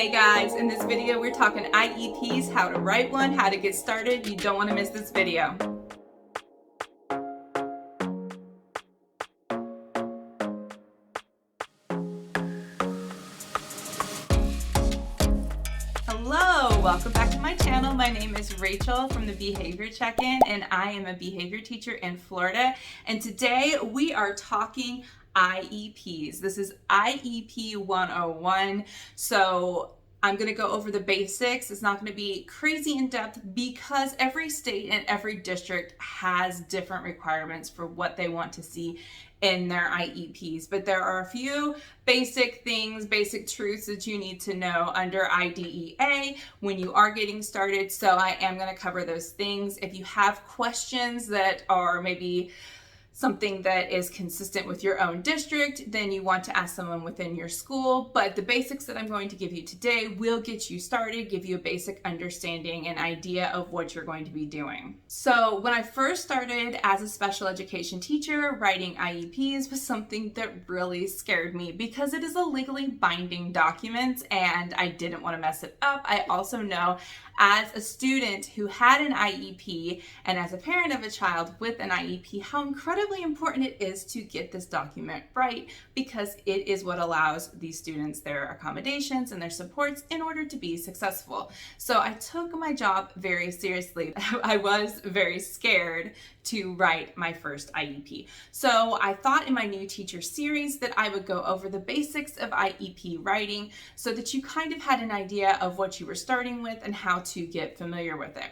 Hey guys, in this video we're talking IEPs, how to write one, how to get started. You don't want to miss this video. Hello, welcome back to my channel. My name is Rachel from the Behavior Check-In, and I am a behavior teacher in Florida. And today we are talking IEPs. This is IEP 101. So I'm going to go over the basics. It's not going to be crazy in depth because every state and every district has different requirements for what they want to see in their IEPs. But there are a few basic things, basic truths that you need to know under IDEA when you are getting started. So I am going to cover those things. If you have questions that are maybe something that is consistent with your own district, then you want to ask someone within your school. But the basics that I'm going to give you today will get you started, give you a basic understanding and idea of what you're going to be doing. So when I first started as a special education teacher, writing IEPs was something that really scared me because it is a legally binding document and I didn't want to mess it up. I also know as a student who had an IEP and as a parent of a child with an IEP, how incredibly important it is to get this document right because it is what allows these students their accommodations and their supports in order to be successful. So I took my job very seriously. I was very scared to write my first IEP. So I thought in my new teacher series that I would go over the basics of IEP writing so that you kind of had an idea of what you were starting with and how to get familiar with it.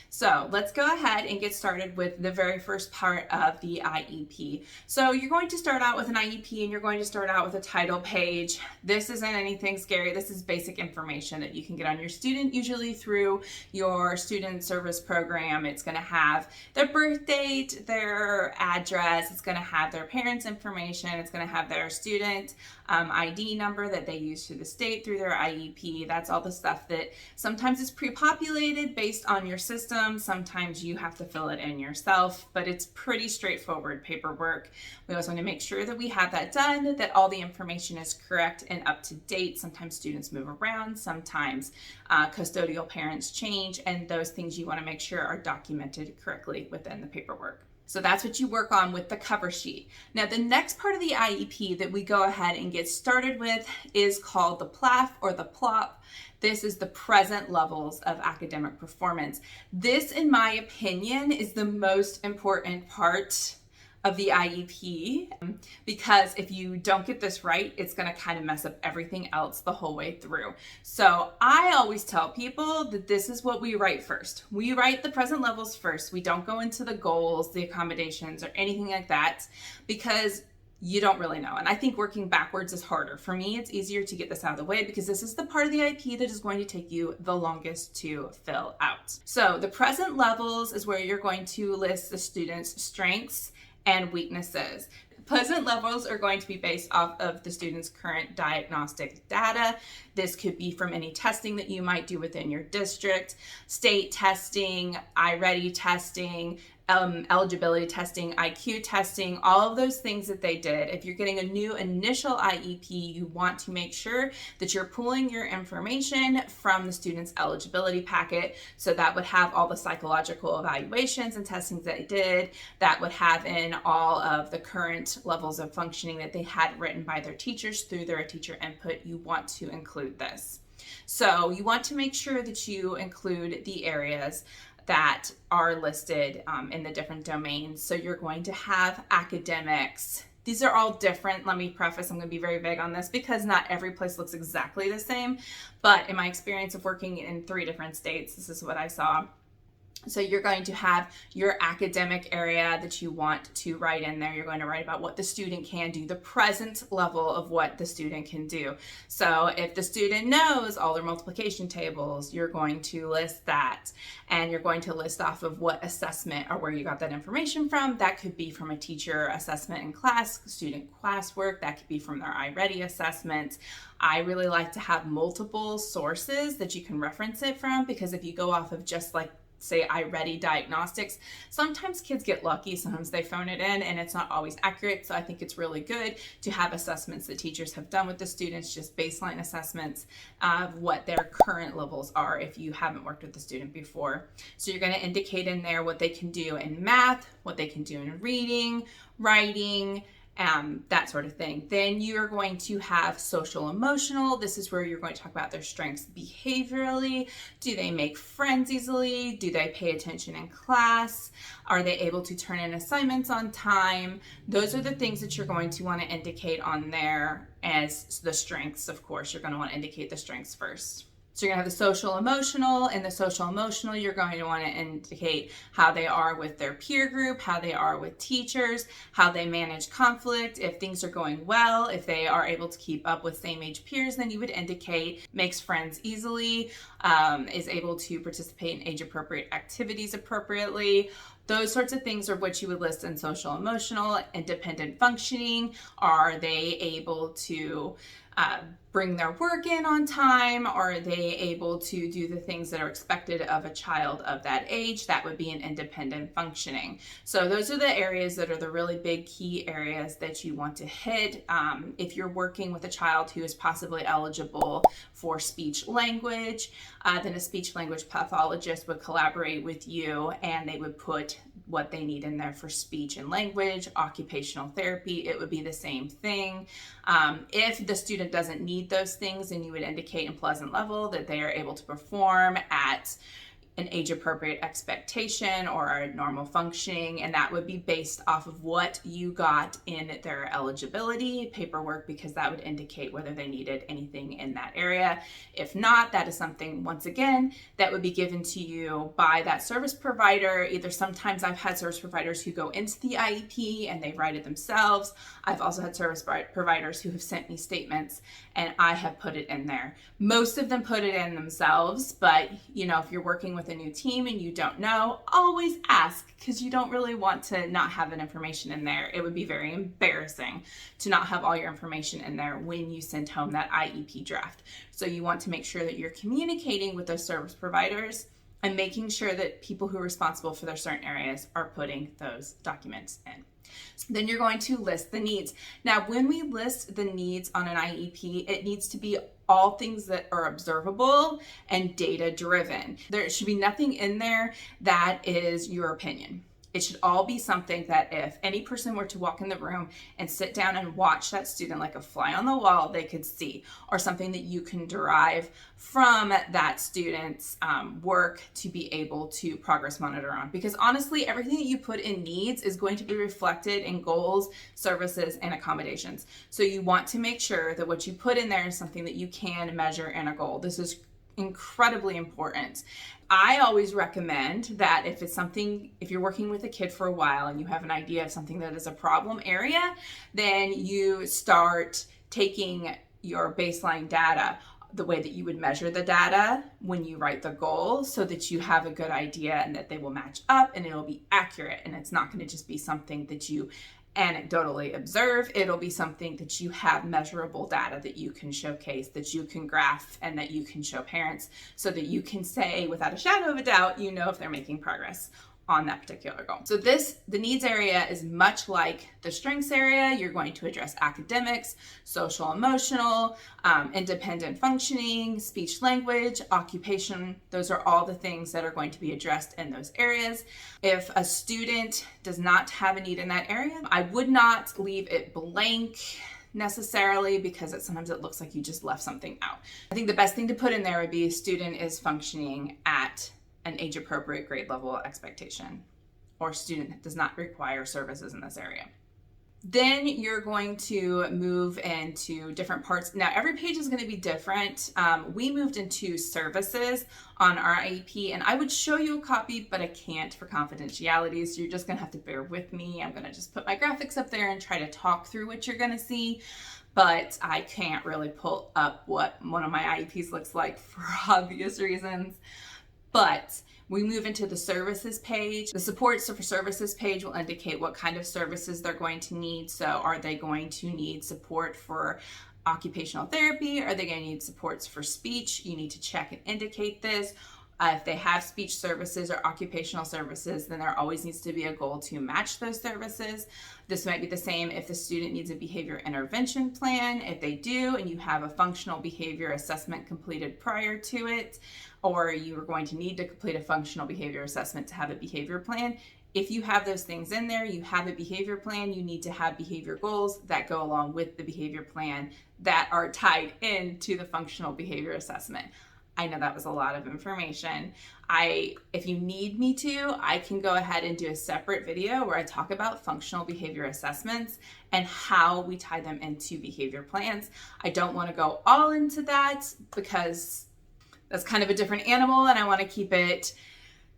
So let's go ahead and get started with the very first part of the IEP. So you're going to start out with an IEP and you're going to start out with a title page. This isn't anything scary. This is basic information that you can get on your student, usually through your student service program. It's going to have their birth date, their address. It's going to have their parents' information. It's going to have their student ID number that they use through the state through their IEP. That's all the stuff that sometimes is pre-populated based on your system. Sometimes you have to fill it in yourself, but it's pretty straightforward paperwork. We also want to make sure that we have that done, that all the information is correct and up to date. Sometimes students move around, sometimes custodial parents change, and those things you want to make sure are documented correctly within the paperwork. So that's what you work on with the cover sheet. Now, the next part of the IEP that we go ahead and get started with is called the PLAF or the PLOP. This is the present levels of academic performance. This, in my opinion, is the most important part of the IEP because if you don't get this right, it's going to kind of mess up everything else the whole way through. So I always tell people that this is what we write first. We write the present levels first. We don't go into the goals, the accommodations, or anything like that because you don't really know. And I think working backwards is harder. For me, it's easier to get this out of the way because this is the part of the IEP that is going to take you the longest to fill out. So the present levels is where you're going to list the student's strengths and weaknesses. Present levels are going to be based off of the student's current diagnostic data. This could be from any testing that you might do within your district, state testing, iReady testing, eligibility testing, IQ testing, all of those things that they did. If you're getting a new initial IEP, you want to make sure that you're pulling your information from the student's eligibility packet. So that would have all the psychological evaluations and testings that they did. That would have in all of the current levels of functioning that they had written by their teachers through their teacher input. You want to include this. So you want to make sure that you include the areas that are listed in the different domains. So you're going to have academics. These are all different. Let me preface, I'm going to be very vague on this because not every place looks exactly the same. But in my experience of working in 3 different states, this is what I saw. So you're going to have your academic area that you want to write in there. You're going to write about what the student can do, the present level of what the student can do. So if the student knows all their multiplication tables, you're going to list that. And you're going to list off of what assessment or where you got that information from. That could be from a teacher assessment in class, student classwork. That could be from their iReady assessment. I really like to have multiple sources that you can reference it from because if you go off of just like say iReady diagnostics. Sometimes kids get lucky, sometimes they phone it in and it's not always accurate. So I think it's really good to have assessments that teachers have done with the students, just baseline assessments of what their current levels are if you haven't worked with the student before. So you're going to indicate in there what they can do in math, what they can do in reading, writing, that sort of thing. Then you're going to have social emotional. This is where you're going to talk about their strengths behaviorally. Do they make friends easily? Do they pay attention in class? Are they able to turn in assignments on time? Those are the things that you're going to want to indicate on there as the strengths. Of course, you're going to want to indicate the strengths first. So you're going to have the social emotional. In the social emotional, you're going to want to indicate how they are with their peer group, how they are with teachers, how they manage conflict. If things are going well, if they are able to keep up with same age peers, then you would indicate makes friends easily, is able to participate in age appropriate activities appropriately. Those sorts of things are what you would list in social emotional. Independent functioning, are they able to bring their work in on time? Are they able to do the things that are expected of a child of that age? That would be an independent functioning. So those are the areas that are the really big key areas that you want to hit. If you're working with a child who is possibly eligible for speech language, then a speech language pathologist would collaborate with you and they would put what they need in there for speech and language. Occupational therapy, it would be the same thing. If the student doesn't need those things, then you would indicate in pleasant level that they are able to perform at an age appropriate expectation or a normal functioning, and that would be based off of what you got in their eligibility paperwork, because that would indicate whether they needed anything in that area. If not, that is something, once again, that would be given to you by that service provider. Either sometimes I've had service providers who go into the IEP and they write it themselves. I've also had service providers who have sent me statements and I have put it in there. Most of them put it in themselves, but if you're working with a new team and you don't know, always ask, because you don't really want to not have that information in there. It would be very embarrassing to not have all your information in there when you send home that IEP draft. So you want to make sure that you're communicating with those service providers and making sure that people who are responsible for their certain areas are putting those documents in. Then you're going to list the needs. Now, when we list the needs on an IEP, it needs to be all things that are observable and data driven. There should be nothing in there that is your opinion. It should all be something that if any person were to walk in the room and sit down and watch that student like a fly on the wall, they could see, or something that you can derive from that student's work to be able to progress monitor on. Because honestly, everything that you put in needs is going to be reflected in goals, services, and accommodations. So you want to make sure that what you put in there is something that you can measure in a goal. This is incredibly important. I always recommend that if you're working with a kid for a while and you have an idea of something that is a problem area, then you start taking your baseline data the way that you would measure the data when you write the goal, so that you have a good idea and that they will match up and it'll be accurate, and it's not going to just be something that you anecdotally observe. It'll be something that you have measurable data that you can showcase, that you can graph, and that you can show parents, so that you can say without a shadow of a doubt, if they're making progress on that particular goal. So the needs area is much like the strengths area. You're going to address academics, social emotional, independent functioning, speech language, occupation. Those are all the things that are going to be addressed in those areas. If a student does not have a need in that area, I would not leave it blank necessarily, because sometimes it looks like you just left something out. I think the best thing to put in there would be student is functioning at an age-appropriate grade level expectation, or student does not require services in this area. Then you're going to move into different parts. Now, every page is going to be different. We moved into services on our IEP, and I would show you a copy, but I can't for confidentiality, so you're just going to have to bear with me. I'm going to just put my graphics up there and try to talk through what you're going to see, but I can't really pull up what one of my IEPs looks like for obvious reasons. But we move into the services page. The supports for services page will indicate what kind of services they're going to need. So are they going to need support for occupational therapy? Are they going to need supports for speech? You need to check and indicate this. If they have speech services or occupational services, then there always needs to be a goal to match those services. This might be the same if the student needs a behavior intervention plan. If they do, and you have a functional behavior assessment completed prior to it, or you are going to need to complete a functional behavior assessment to have a behavior plan. If you have those things in there, you have a behavior plan, you need to have behavior goals that go along with the behavior plan that are tied into the functional behavior assessment. I know that was a lot of information. If you need me to, I can go ahead and do a separate video where I talk about functional behavior assessments and how we tie them into behavior plans. I don't want to go all into that because that's kind of a different animal, and I want to keep it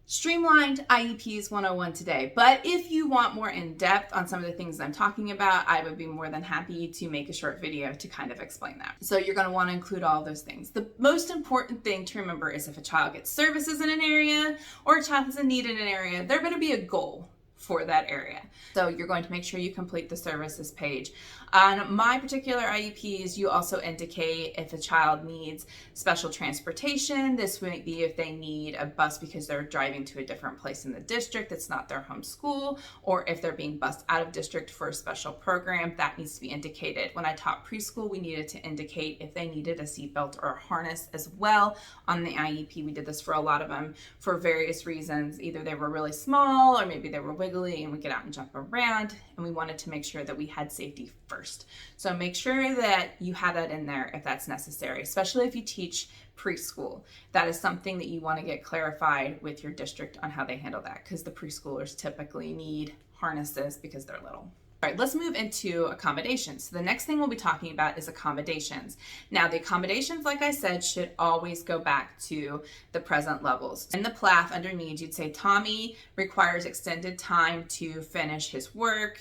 streamlined IEPs 101 today. But if you want more in depth on some of the things I'm talking about, I would be more than happy to make a short video to kind of explain that. So you're going to want to include all those things. The most important thing to remember is if a child gets services in an area or a child has a need in an area, there's going to be a goal for that area. So you're going to make sure you complete the services page. On my particular IEPs, you also indicate if a child needs special transportation. This might be if they need a bus because they're driving to a different place in the district that's not their home school, or if they're being bused out of district for a special program, that needs to be indicated. When I taught preschool, we needed to indicate if they needed a seatbelt or a harness as well on the IEP. We did this for a lot of them for various reasons. Either they were really small or maybe they were wiggly and we get out and jump around, and we wanted to make sure that we had safety first. So make sure that you have that in there if that's necessary, especially if you teach preschool. That is something that you want to get clarified with your district on how they handle that, because the preschoolers typically need harnesses because they're little. All right, let's move into accommodations. So the next thing we'll be talking about is accommodations. Now, the accommodations, like I said, should always go back to the present levels. In the PLAF under needs, you'd say Tommy requires extended time to finish his work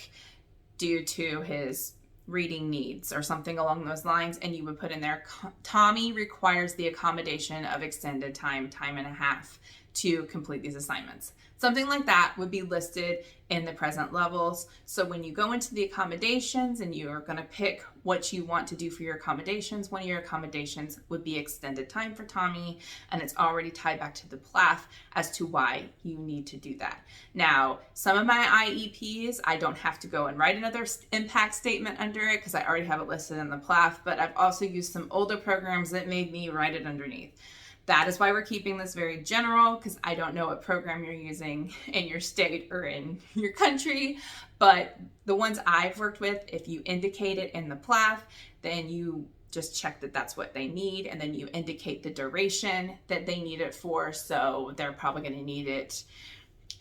due to his reading needs or something along those lines, and you would put in there Tommy requires the accommodation of extended time and a half to complete these assignments. Something like that would be listed in the present levels. So when you go into the accommodations and you are going to pick what you want to do for your accommodations, one of your accommodations would be extended time for Tommy, and it's already tied back to the PLAF as to why you need to do that. Now, some of my IEPs, I don't have to go and write another impact statement under it because I already have it listed in the PLAF, but I've also used some older programs that made me write it underneath. That is why we're keeping this very general, because I don't know what program you're using in your state or in your country, but the ones I've worked with, if you indicate it in the PLAF, then you just check that that's what they need, and then you indicate the duration that they need it for, so they're probably going to need it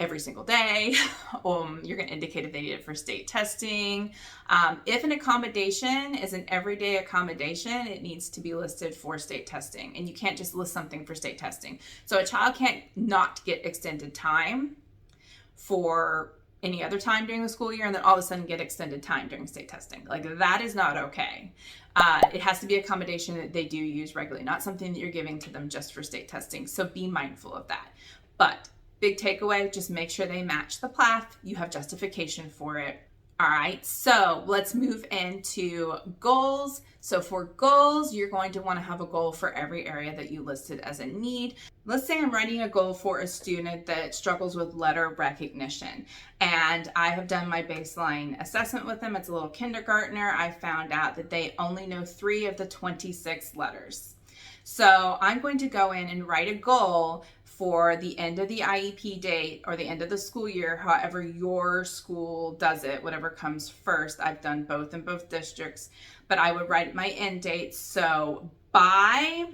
every single day. You're going to indicate if they need it for state testing. If an accommodation is an everyday accommodation, it needs to be listed for state testing, and you can't just list something for state testing. So a child can't not get extended time for any other time during the school year and then all of a sudden get extended time during state testing. Like, that is not okay. It has to be accommodation that they do use regularly, not something that you're giving to them just for state testing. So be mindful of that. But big takeaway, just make sure they match the PLAF. You have justification for it. All right, so let's move into goals. So for goals, you're going to want to have a goal for every area that you listed as a need. Let's say I'm writing a goal for a student that struggles with letter recognition, and I have done my baseline assessment with them. It's a little kindergartner. I found out that they only know 3 of the 26 letters. So I'm going to go in and write a goal for the end of the IEP date or the end of the school year, however your school does it, whatever comes first. I've done both in both districts, but I would write my end date. So by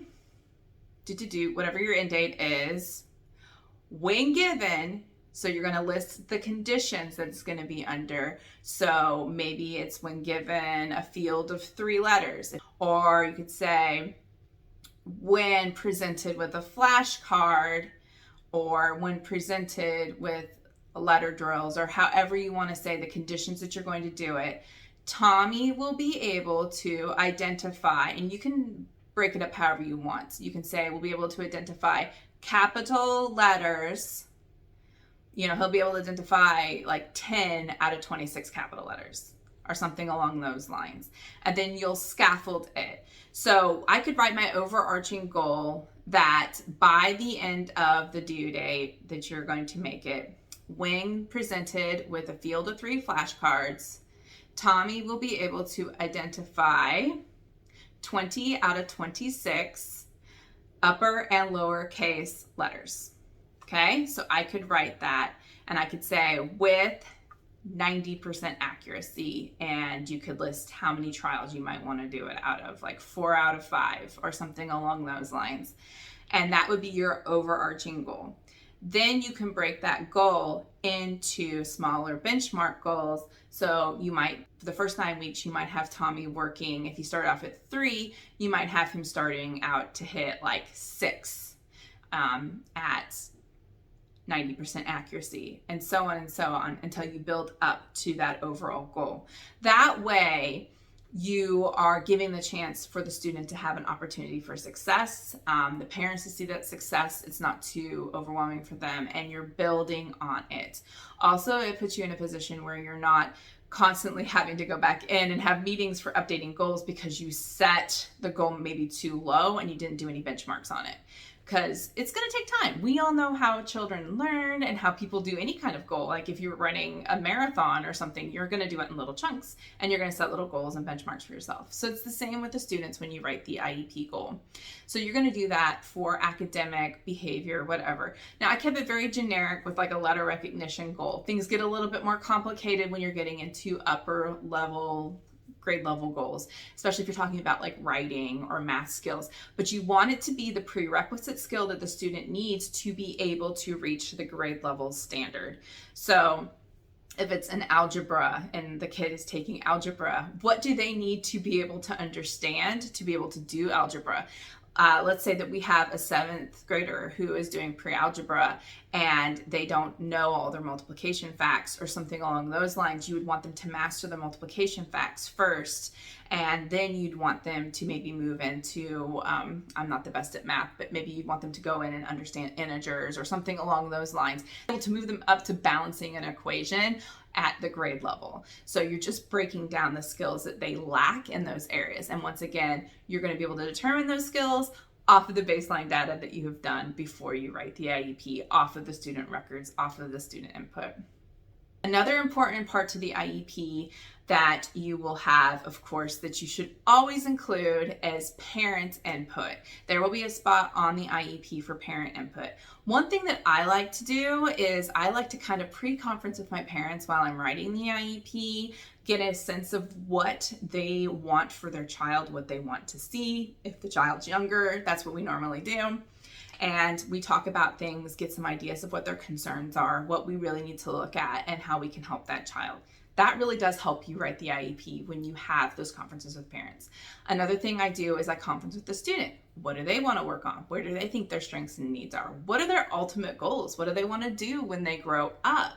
whatever your end date is, when given, so you're going to list the conditions that it's going to be under. So maybe it's when given a field of 3 letters, or you could say when presented with a flashcard, or when presented with letter drills, or however you want to say the conditions that you're going to do it. Tommy will be able to identify, and you can break it up however you want. So you can say we'll be able to identify capital letters. He'll be able to identify like 10 out of 26 capital letters or something along those lines. And then you'll scaffold it. So I could write my overarching goal that by the end of the due date that you're going to make it, when presented with a field of 3 flashcards, Tommy will be able to identify 20 out of 26 upper and lower case letters. Okay, so I could write that and I could say with 90% accuracy, and you could list how many trials you might want to do it out of, like 4 out of 5 or something along those lines. And that would be your overarching goal. Then you can break that goal into smaller benchmark goals. So you might, for the first 9 weeks, you might have Tommy working, if you start off at 3, you might have him starting out to hit like 6 at 90% accuracy, and so on until you build up to that overall goal. That way, you are giving the chance for the student to have an opportunity for success, the parents to see that success, it's not too overwhelming for them, and you're building on it. Also, it puts you in a position where you're not constantly having to go back in and have meetings for updating goals because you set the goal maybe too low and you didn't do any benchmarks on it. Because it's going to take time. We all know how children learn and how people do any kind of goal. Like if you're running a marathon or something, you're going to do it in little chunks and you're going to set little goals and benchmarks for yourself. So it's the same with the students when you write the IEP goal. So you're going to do that for academic, behavior, whatever. Now I kept it very generic with like a letter recognition goal. Things get a little bit more complicated when you're getting into upper level, grade level goals, especially if you're talking about like writing or math skills, but you want it to be the prerequisite skill that the student needs to be able to reach the grade level standard. So if it's an algebra and the kid is taking algebra, what do they need to be able to understand to be able to do algebra? Let's say that we have a 7th grader who is doing pre-algebra and they don't know all their multiplication facts or something along those lines. You would want them to master the multiplication facts first, and then you'd want them to maybe move into, I'm not the best at math, but maybe you'd want them to go in and understand integers or something along those lines, able to move them up to balancing an equation at the grade level. So you're just breaking down the skills that they lack in those areas. And once again, you're going to be able to determine those skills off of the baseline data that you have done before you write the IEP, off of the student records, off of the student input. Another important part to the IEP that you will have, of course, that you should always include is parent input. There will be a spot on the IEP for parent input. One thing that I like to do is I like to kind of pre-conference with my parents while I'm writing the IEP, get a sense of what they want for their child, what they want to see. If the child's younger, that's what we normally do. And we talk about things, get some ideas of what their concerns are, what we really need to look at, and how we can help that child. That really does help you write the IEP when you have those conferences with parents. Another thing I do is I conference with the student. What do they want to work on? Where do they think their strengths and needs are? What are their ultimate goals? What do they want to do when they grow up?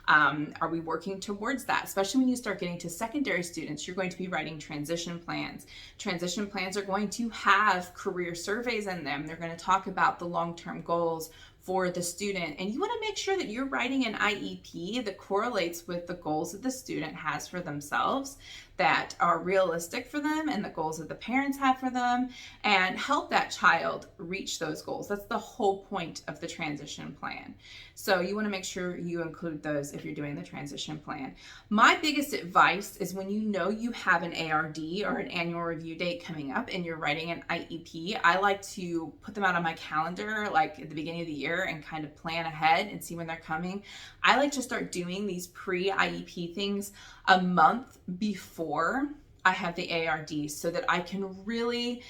Are we working towards that? Especially when you start getting to secondary students, you're going to be writing transition plans. Transition plans are going to have career surveys in them. They're going to talk about the long-term goals for the student, and you want to make sure that you're writing an IEP that correlates with the goals that the student has for themselves, that are realistic for them, and the goals that the parents have for them, and help that child reach those goals. That's the whole point of the transition plan. So you want to make sure you include those if you're doing the transition plan. My biggest advice is when you know you have an ARD or an annual review date coming up and you're writing an IEP, I like to put them out on my calendar like at the beginning of the year and kind of plan ahead and see when they're coming. I like to start doing these pre-IEP things a month before I have the ARD so that I can really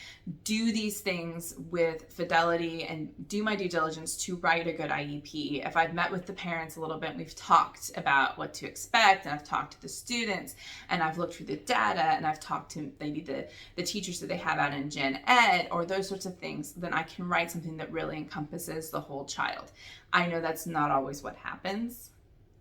do these things with fidelity and do my due diligence to write a good IEP. If I've met with the parents a little bit, we've talked about what to expect, and I've talked to the students, and I've looked through the data, and I've talked to maybe the teachers that they have out in Gen Ed or those sorts of things, then I can write something that really encompasses the whole child. I know that's not always what happens.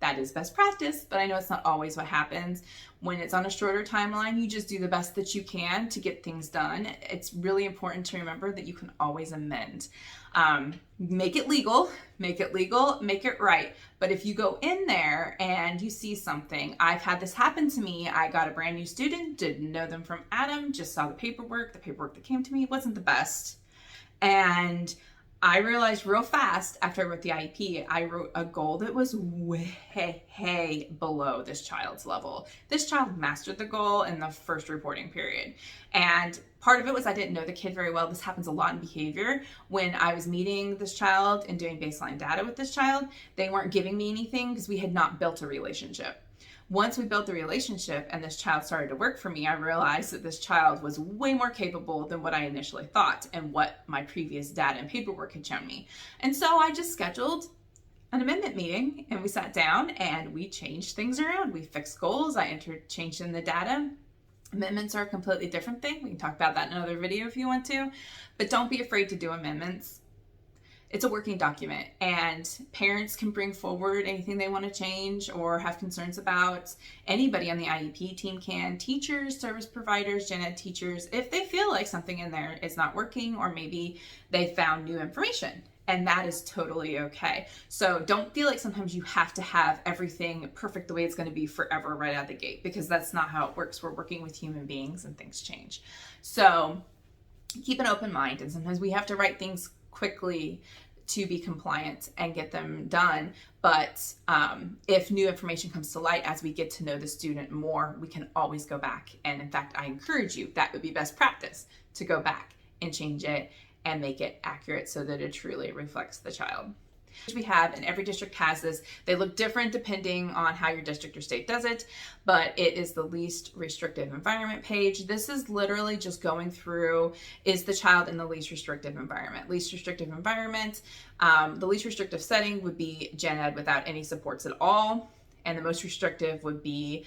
That is best practice, but I know it's not always what happens. When it's on a shorter timeline, you just do the best that you can to get things done. It's really important to remember that you can always amend. Make it legal, make it right. But if you go in there and you see something, I've had this happen to me. I got a brand new student, didn't know them from Adam, just saw the paperwork that came to me wasn't the best. And I realized real fast after I wrote the IEP, I wrote a goal that was way below this child's level. This child mastered the goal in the first reporting period. And part of it was I didn't know the kid very well. This happens a lot in behavior. When I was meeting this child and doing baseline data with this child, they weren't giving me anything because we had not built a relationship. Once we built the relationship and this child started to work for me, I realized that this child was way more capable than what I initially thought and what my previous data and paperwork had shown me. And so I just scheduled an amendment meeting and we sat down and we changed things around. We fixed goals. I changed in the data. Amendments are a completely different thing. We can talk about that in another video if you want to, but don't be afraid to do amendments. It's a working document and parents can bring forward anything they want to change or have concerns about. Anybody on the IEP team can, teachers, service providers, gen ed teachers, if they feel like something in there is not working or maybe they found new information. And that is totally okay. So don't feel like sometimes you have to have everything perfect the way it's going to be forever right out the gate, because that's not how it works. We're working with human beings and things change. So keep an open mind, and sometimes we have to write things quickly to be compliant and get them done. But if new information comes to light as we get to know the student more, we can always go back. And in fact, I encourage you, that would be best practice, to go back and change it and make it accurate so that it truly reflects the child. We have, and every district has this. They look different depending on how your district or state does it, but it is the least restrictive environment page. This is literally just going through, is the child in the least restrictive environment? Least restrictive environment, the least restrictive setting would be gen ed without any supports at all, and the most restrictive would be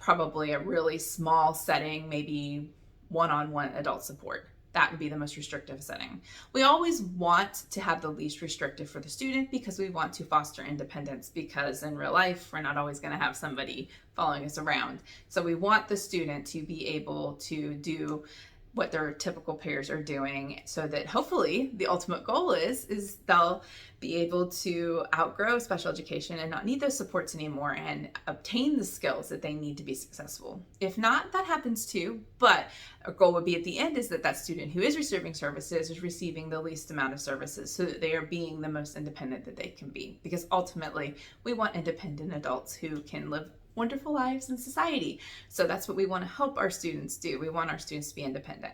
probably a really small setting, maybe one-on-one adult support. That would be the most restrictive setting. We always want to have the least restrictive for the student because we want to foster independence, because in real life, we're not always going to have somebody following us around. So we want the student to be able to do what their typical peers are doing, so that hopefully the ultimate goal is they'll be able to outgrow special education and not need those supports anymore and obtain the skills that they need to be successful. If not, that happens too, but our goal would be at the end is that that student who is receiving services is receiving the least amount of services so that they are being the most independent that they can be, because ultimately we want independent adults who can live wonderful lives in society. So that's what we want to help our students do. We want our students to be independent.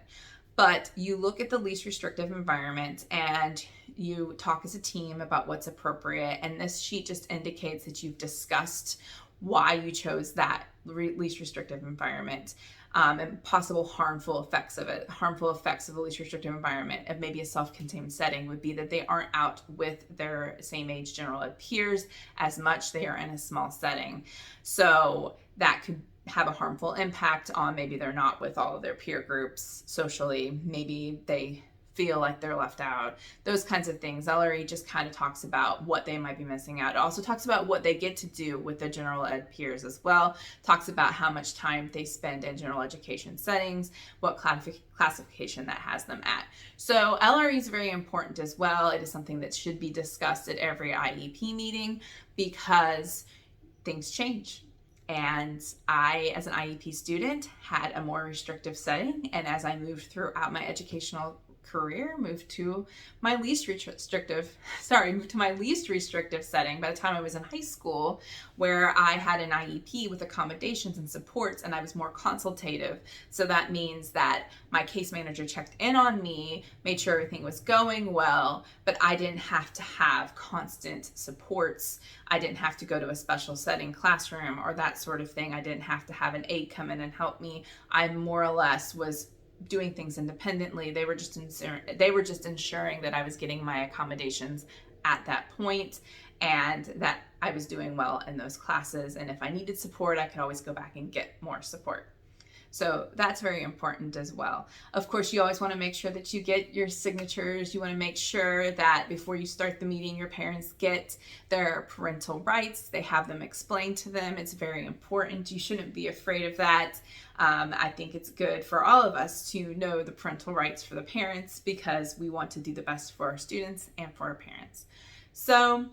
But you look at the least restrictive environment and you talk as a team about what's appropriate. And this sheet just indicates that you've discussed why you chose that least restrictive environment. And possible harmful effects of it. Harmful effects of the least restrictive environment of maybe a self-contained setting would be that they aren't out with their same age general ed peers as much. They are in a small setting. So that could have a harmful impact on, maybe they're not with all of their peer groups socially. Maybe they feel like they're left out, those kinds of things. LRE just kind of talks about what they might be missing out. It also talks about what they get to do with the general ed peers as well. Talks about how much time they spend in general education settings, what classification that has them at. So LRE is very important as well. It is something that should be discussed at every IEP meeting because things change. And I, as an IEP student, had a more restrictive setting. And as I moved throughout my educational career, moved to my least restrictive setting by the time I was in high school, where I had an IEP with accommodations and supports, and I was more consultative. So that means that my case manager checked in on me, made sure everything was going well, but I didn't have to have constant supports. I didn't have to go to a special setting classroom or that sort of thing. I didn't have to have an aide come in and help me. I more or less was doing things independently. They were just ensuring that I was getting my accommodations at that point and that I was doing well in those classes. And if I needed support, I could always go back and get more support. So that's very important as well. Of course, you always want to make sure that you get your signatures. You want to make sure that before you start the meeting, your parents get their parental rights. They have them explained to them. It's very important. You shouldn't be afraid of that. I think it's good for all of us to know the parental rights for the parents because we want to do the best for our students and for our parents. So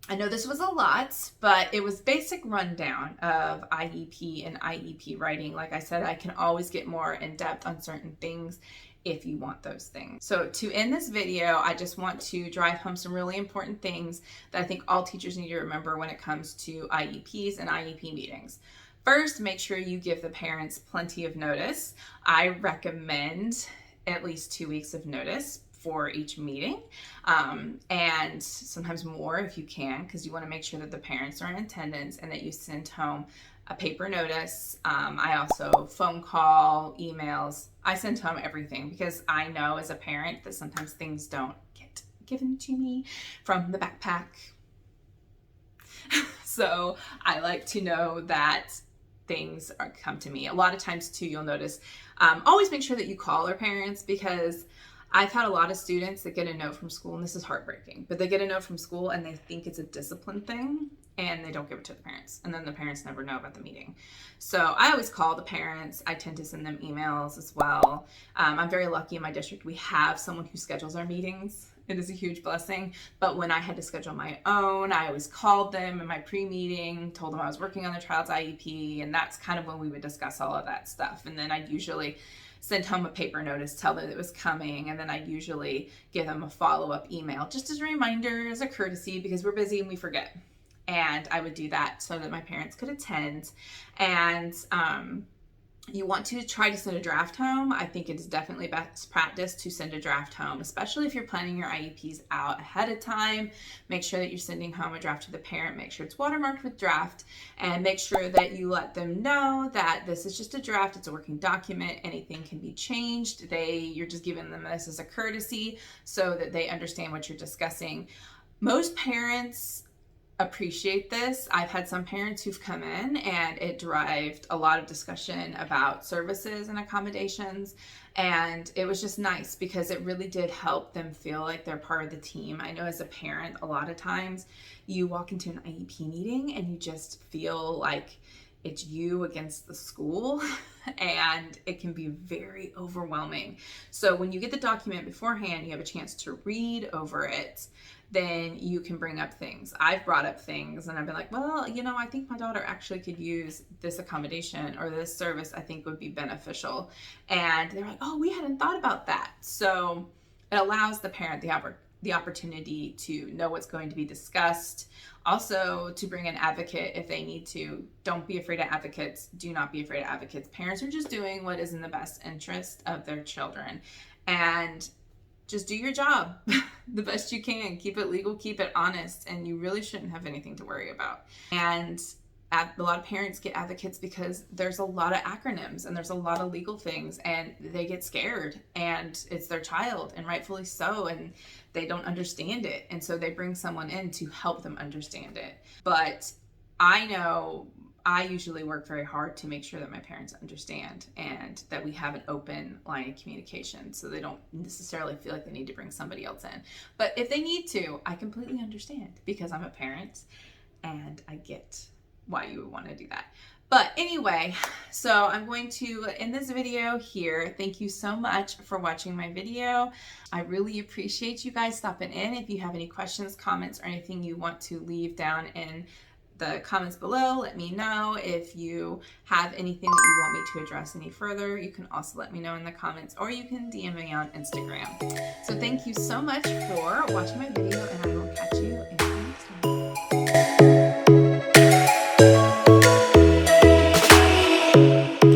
I know this was a lot, but it was basic rundown of IEP and IEP writing. Like I said, I can always get more in depth on certain things if you want those things. So to end this video, I just want to drive home some really important things that I think all teachers need to remember when it comes to IEPs and IEP meetings. First, make sure you give the parents plenty of notice. I recommend at least 2 weeks of notice for each meeting, and sometimes more if you can, because you want to make sure that the parents are in attendance and that you send home a paper notice. I also phone call, emails. I send home everything because I know as a parent that sometimes things don't get given to me from the backpack. So I like to know that things come to me. A lot of times too, you'll notice, always make sure that you call their parents, because I've had a lot of students that get a note from school, and this is heartbreaking, but they get a note from school and they think it's a discipline thing and they don't give it to the parents, and then the parents never know about the meeting. So I always call the parents. I tend to send them emails as well. I'm very lucky in my district. We have someone who schedules our meetings. It is a huge blessing. But when I had to schedule my own, I always called them in my pre-meeting, told them I was working on their child's IEP, and that's kind of when we would discuss all of that stuff. And then I'd usually send home a paper notice, tell them it was coming, and then I'd usually give them a follow-up email just as a reminder, as a courtesy, because we're busy and we forget. And I would do that so that my parents could attend. And you want to try to send a draft home. I think it is definitely best practice to send a draft home, especially if you're planning your IEPs out ahead of time. Make sure that you're sending home a draft to the parent. Make sure it's watermarked with draft, and make sure that you let them know that this is just a draft. It's a working document. Anything can be changed. You're just giving them this as a courtesy so that they understand what you're discussing. Most parents appreciate this. I've had some parents who've come in and it derived a lot of discussion about services and accommodations, and it was just nice because it really did help them feel like they're part of the team. I know as a parent, a lot of times you walk into an IEP meeting and you just feel like it's you against the school, and it can be very overwhelming. So when you get the document beforehand, you have a chance to read over it, then you can bring up things. I've brought up things and I've been like, well, I think my daughter actually could use this accommodation or this service I think would be beneficial. And they're like, oh, we hadn't thought about that. So it allows the parent the opportunity to know what's going to be discussed. Also, to bring an advocate if they need to. Don't be afraid of advocates. Do not be afraid of advocates. Parents are just doing what is in the best interest of their children. And just do your job the best you can. Keep it legal, keep it honest, and you really shouldn't have anything to worry about. And a lot of parents get advocates because there's a lot of acronyms and there's a lot of legal things, and they get scared, and it's their child, and rightfully so, and they don't understand it. And so they bring someone in to help them understand it. But I know I usually work very hard to make sure that my parents understand and that we have an open line of communication so they don't necessarily feel like they need to bring somebody else in. But if they need to, I completely understand because I'm a parent and I get why you would want to do that. But anyway, so I'm going to end this video here. Thank you so much for watching my video. I really appreciate you guys stopping in. If you have any questions, comments, or anything you want to leave down in the comments below, let me know. If you have anything that you want me to address any further, you can also let me know in the comments, or you can DM me on Instagram. So thank you so much for watching my video, and I will catch you in the next one.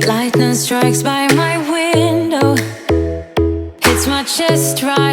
Lightning strikes by my window, hits my chest right